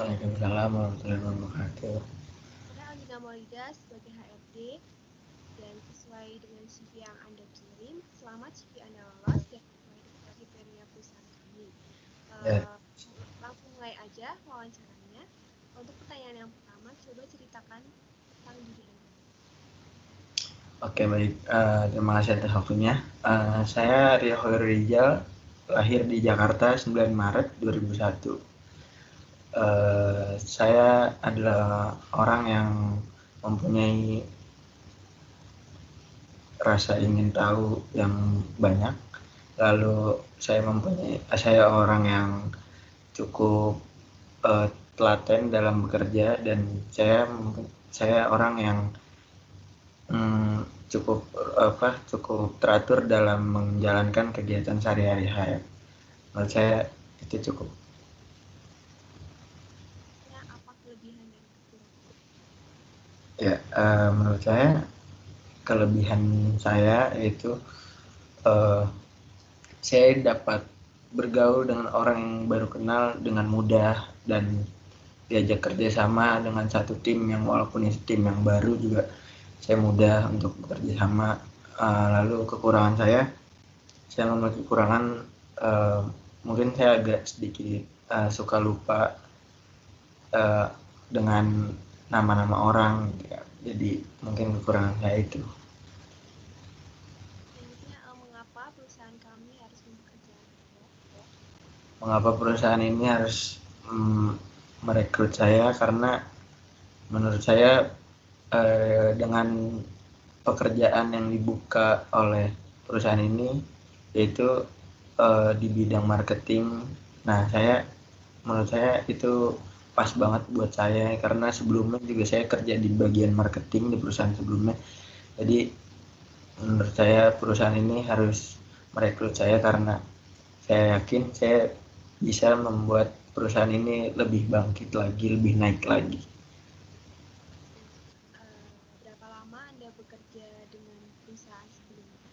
Waalaikumsalam warahmatullahi wabarakatuh. Saya Alina Maulida sebagai HRD dan sesuai dengan CV yang Anda kirim, selamat CV Anda lolos dan sesuai dengan kriteria perusahaan kami. Ya, Eh, Langsung mulai aja wawancaranya. Untuk pertanyaan yang pertama, coba ceritakan tentang diri Anda. oke baik. Terima kasih atas waktunya. Saya Rio Hoir Rijal, lahir di Jakarta 9 Maret 2001. Saya adalah orang yang mempunyai rasa ingin tahu yang banyak. Lalu saya orang yang cukup telaten dalam bekerja dan saya orang yang cukup cukup teratur dalam menjalankan kegiatan sehari-hari saya. Menurut saya itu cukup. Selanjutnya, apa kelebihan dan kekurangan? Ya, menurut saya kelebihan saya yaitu uh, saya dapat bergaul dengan orang yang baru kenal dengan mudah dan diajak kerjasama dengan satu tim yang walaupun itu tim yang baru juga saya mudah untuk bekerja sama. Lalu kekurangan saya memiliki kekurangan, mungkin saya agak sedikit suka lupa uh, dengan nama-nama orang ya. Jadi mungkin kekurangan saya itu. Selanjutnya, mengapa perusahaan kami harus mempekerjakan Anda? Mengapa perusahaan ini harus merekrut saya? Karena menurut saya dengan pekerjaan yang dibuka oleh perusahaan ini yaitu di bidang marketing. Nah, menurut saya itu pas banget buat saya karena sebelumnya juga saya kerja di bagian marketing di perusahaan sebelumnya. Jadi menurut saya perusahaan ini harus merekrut saya karena saya yakin saya bisa membuat perusahaan ini lebih bangkit lagi, lebih naik lagi. Selanjutnya, berapa lama Anda bekerja dengan perusahaan sebelumnya?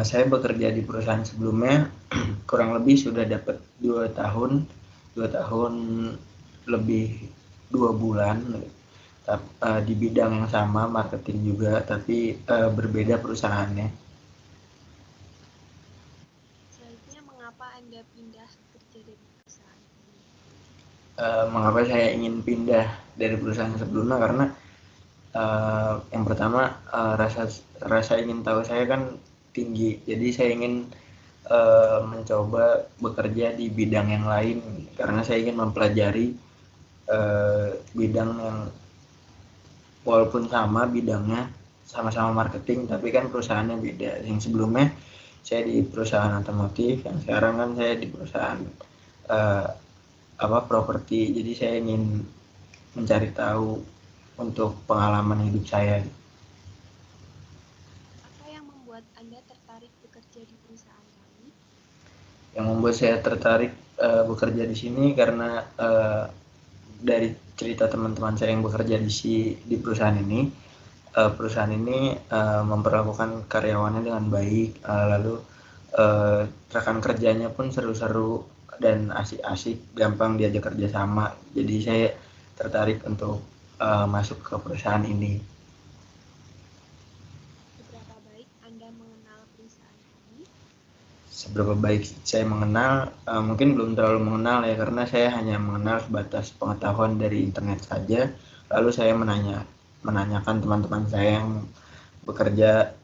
Saya bekerja di perusahaan sebelumnya kurang lebih sudah dapat 2 tahun lebih 2 bulan di bidang yang sama marketing juga tapi berbeda perusahaannya. Selanjutnya, mengapa Anda pindah kerja dari perusahaan ini? Mengapa saya ingin pindah dari perusahaan sebelumnya karena yang pertama rasa ingin tahu saya kan tinggi, jadi saya ingin mencoba bekerja di bidang yang lain karena saya ingin mempelajari bidang yang walaupun sama bidangnya sama-sama marketing tapi kan perusahaannya beda. Yang sebelumnya saya di perusahaan otomotif, yang sekarang kan saya di perusahaan uh, properti, jadi saya ingin mencari tahu untuk pengalaman hidup saya. Apa yang membuat Anda tertarik bekerja di perusahaan kami? Yang membuat saya tertarik bekerja di sini karena dari cerita teman-teman saya yang bekerja di perusahaan ini memperlakukan karyawannya dengan baik, lalu rekan kerjanya pun seru-seru dan asik-asik, gampang diajak kerja sama. Jadi saya tertarik untuk masuk ke perusahaan ini. Seberapa baik Anda mengenal perusahaan kami? Seberapa baik saya mengenal, mungkin belum terlalu mengenal ya karena saya hanya mengenal sebatas pengetahuan dari internet saja. Lalu saya menanyakan teman-teman saya yang bekerja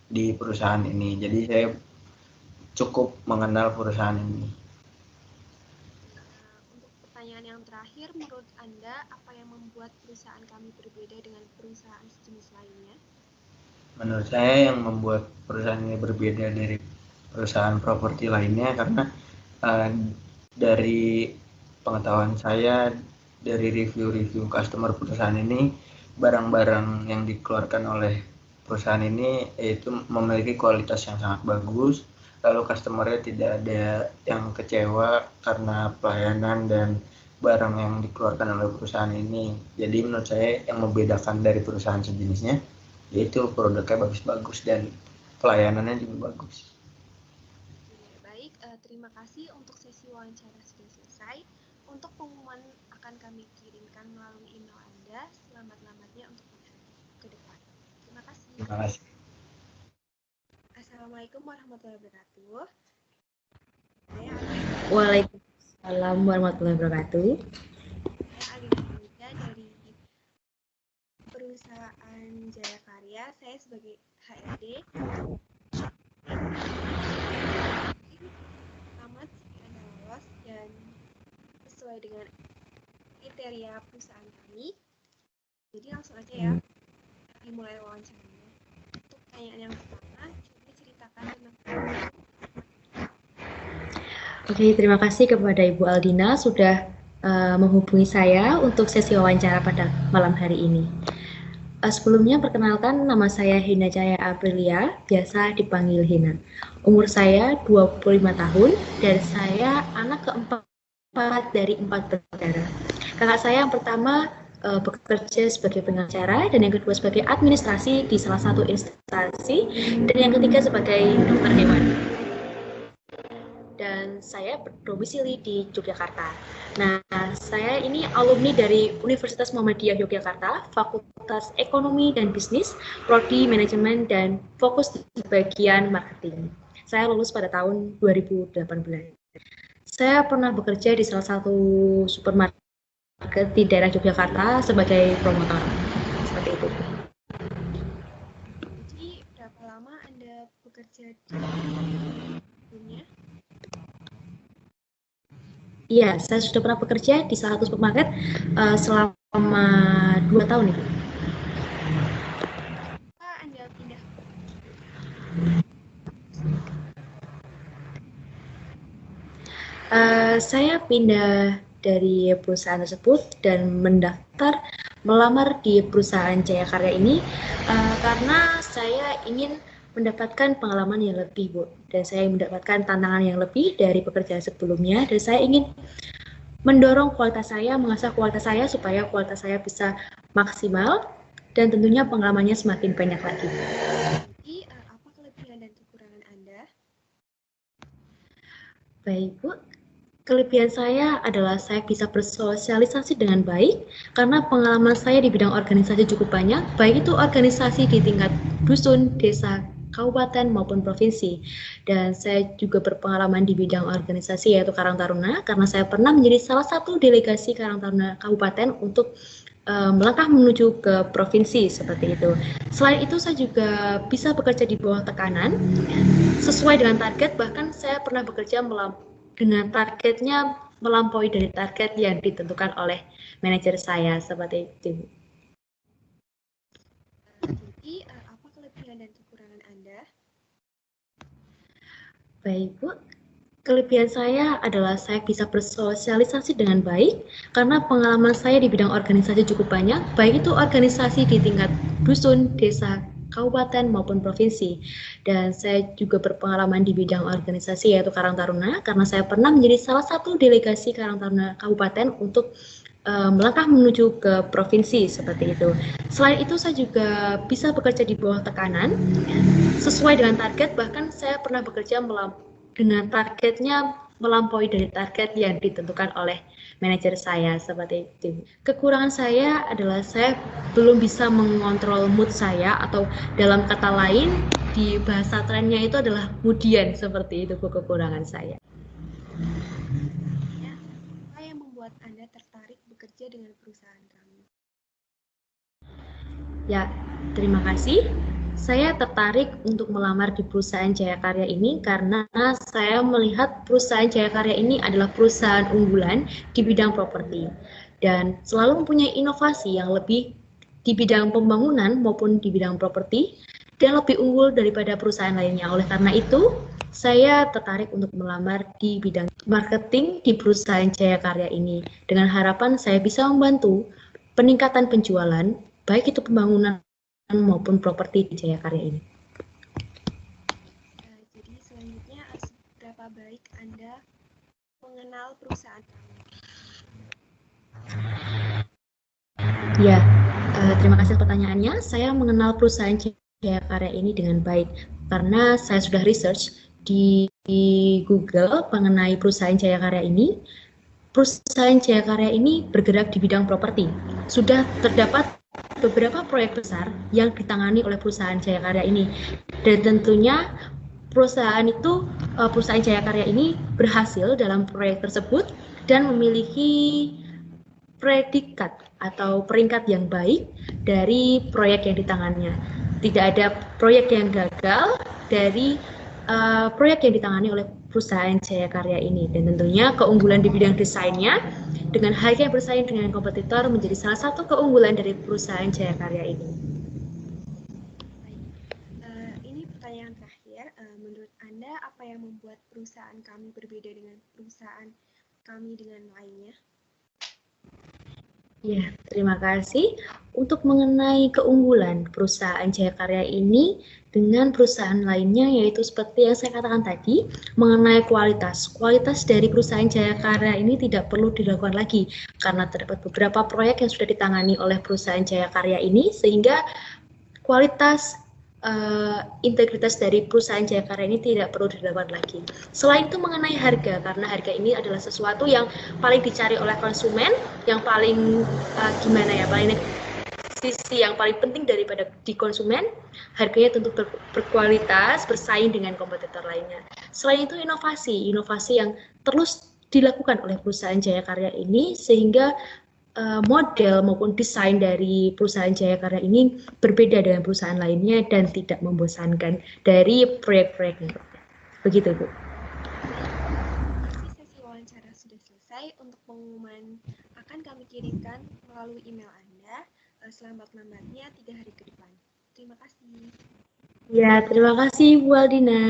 di perusahaan ini. Jadi saya cukup mengenal perusahaan ini. Untuk pertanyaan yang terakhir, menurut Anda apa yang membuat perusahaan kami berbeda dengan perusahaan sejenis lainnya? Menurut saya yang membuat perusahaan ini berbeda dari perusahaan properti lainnya karena uh, dari pengetahuan saya dari review-review customer perusahaan ini, barang-barang yang dikeluarkan oleh perusahaan ini yaitu memiliki kualitas yang sangat bagus, lalu customernya tidak ada yang kecewa karena pelayanan dan barang yang dikeluarkan oleh perusahaan ini. Jadi menurut saya yang membedakan dari perusahaan sejenisnya yaitu produknya bagus-bagus dan pelayanannya juga bagus. Oke, baik. Terima kasih untuk sesi wawancara sudah selesai. Untuk pengumuman akan kami kirimkan melalui email Anda selamat-lambatnya untuk ke depan. Terima kasih. Terima kasih. Assalamualaikum warahmatullahi wabarakatuh. Waalaikumsalam warahmatullahi wabarakatuh. Saya Alina Hamida dari perusahaan Jaya Karya. Saya sebagai HRD. Selamat jika Anda lolos dan sesuai dengan kriteria perusahaan kami. Jadi langsung aja ya, dimulai wawancaranya. Untuk pertanyaan yang pertama, coba ceritakan tentang. Oke, terima kasih kepada Ibu Aldina sudah menghubungi saya untuk sesi wawancara pada malam hari ini. Sebelumnya perkenalkan, nama saya Hina Cahaya Aprilia, biasa dipanggil Hina. Umur saya 25 tahun dan saya anak keempat dari 4 bersaudara. Kakak saya yang pertama bekerja sebagai pengacara dan yang kedua sebagai administrasi di salah satu instansi dan yang ketiga sebagai dokter hewan. Dan saya berdomisili di Yogyakarta. Nah, saya ini alumni dari Universitas Muhammadiyah Yogyakarta, Fakultas Ekonomi dan Bisnis, Prodi Manajemen dan fokus di bagian marketing. Saya lulus pada tahun 2018. Saya pernah bekerja di salah satu supermarket di daerah Yogyakarta sebagai promotor. Seperti itu. Jadi, berapa lama Anda bekerja di dunia? Iya, saya sudah pernah bekerja di salah satu supermarket selama 2 tahun itu. Apa Anda pindah? Saya pindah dari perusahaan tersebut dan mendaftar melamar di perusahaan Jaya Karya ini karena saya ingin mendapatkan pengalaman yang lebih, Bu. Dan saya mendapatkan tantangan yang lebih dari pekerjaan sebelumnya dan saya ingin mendorong kualitas saya, mengasah kualitas saya supaya kualitas saya bisa maksimal dan tentunya pengalamannya semakin banyak lagi. Jadi, apa kelebihan dan kekurangan Anda? Baik, Bu. Kelebihan saya adalah saya bisa bersosialisasi dengan baik karena pengalaman saya di bidang organisasi cukup banyak, baik itu organisasi di tingkat dusun, desa, kabupaten maupun provinsi. Dan saya juga berpengalaman di bidang organisasi yaitu Karang Taruna karena saya pernah menjadi salah satu delegasi Karang Taruna Kabupaten untuk melangkah menuju ke provinsi seperti itu. Selain itu saya juga bisa bekerja di bawah tekanan sesuai dengan target, bahkan saya pernah bekerja dengan targetnya melampaui dari target yang ditentukan oleh manajer saya seperti itu. Jadi, apa kelebihan dan kekurangan Anda? Baik, Bu. Kelebihan saya adalah saya bisa bersosialisasi dengan baik karena pengalaman saya di bidang organisasi cukup banyak, baik itu organisasi di tingkat dusun, desa, kabupaten maupun provinsi. Dan saya juga berpengalaman di bidang organisasi yaitu Karang Taruna karena saya pernah menjadi salah satu delegasi Karang Taruna Kabupaten untuk melangkah menuju ke provinsi seperti itu. Selain itu saya juga bisa bekerja di bawah tekanan sesuai dengan target, bahkan saya pernah bekerja dengan targetnya melampaui dari target yang ditentukan oleh manajer saya seperti itu. Kekurangan saya adalah saya belum bisa mengontrol mood saya atau dalam kata lain di bahasa trennya itu adalah moodian seperti itu kekurangan saya. Ya, apa yang membuat Anda tertarik bekerja dengan perusahaan kami? Ya, terima kasih. Saya tertarik untuk melamar di perusahaan Jaya Karya ini karena saya melihat perusahaan Jaya Karya ini adalah perusahaan unggulan di bidang properti dan selalu mempunyai inovasi yang lebih di bidang pembangunan maupun di bidang properti dan lebih unggul daripada perusahaan lainnya. Oleh karena itu, saya tertarik untuk melamar di bidang marketing di perusahaan Jaya Karya ini dengan harapan saya bisa membantu peningkatan penjualan, baik itu pembangunan maupun properti di Jaya Karya ini. Jadi selanjutnya, seberapa baik Anda mengenal perusahaan kami? Ya, terima kasih pertanyaannya. Saya mengenal perusahaan Jaya Karya ini dengan baik karena saya sudah research di Google mengenai perusahaan Jaya Karya ini. perusahaan Jaya Karya ini bergerak di bidang properti. Sudah terdapat beberapa proyek besar yang ditangani oleh perusahaan Jaya Karya ini. Dan tentunya perusahaan Jaya Karya ini berhasil dalam proyek tersebut dan memiliki predikat atau peringkat yang baik dari proyek yang ditangannya. Tidak ada proyek yang gagal dari proyek yang ditangani oleh perusahaan Jaya Karya ini. Dan tentunya keunggulan di bidang desainnya dengan harga yang bersaing dengan kompetitor menjadi salah satu keunggulan dari perusahaan Jaya Karya ini. Ini pertanyaan terakhir. Menurut Anda, apa yang membuat perusahaan kami berbeda dengan perusahaan kami dengan lainnya? Ya, terima kasih. Untuk mengenai keunggulan perusahaan Jaya Karya ini dengan perusahaan lainnya, yaitu seperti yang saya katakan tadi, mengenai kualitas. Kualitas dari perusahaan Jaya Karya ini tidak perlu diragukan lagi, karena terdapat beberapa proyek yang sudah ditangani oleh perusahaan Jaya Karya ini, sehingga kualitas integritas dari perusahaan Jaya Karya ini tidak perlu diragukan lagi. Selain itu mengenai harga, karena harga ini adalah sesuatu yang paling dicari oleh konsumen, yang paling sisi yang paling penting daripada di konsumen, harganya tentu berkualitas, bersaing dengan kompetitor lainnya. Selain itu inovasi yang terus dilakukan oleh perusahaan Jaya Karya ini, sehingga model maupun desain dari perusahaan Jaya Karya ini berbeda dengan perusahaan lainnya dan tidak membosankan dari proyek-proyeknya. Begitu, Bu. Sesi wawancara sudah selesai. Untuk pengumuman akan kami kirimkan melalui email Anda selambat-lambatnya 3 hari ke depan. Terima kasih. Ya, terima kasih Bu Aldina.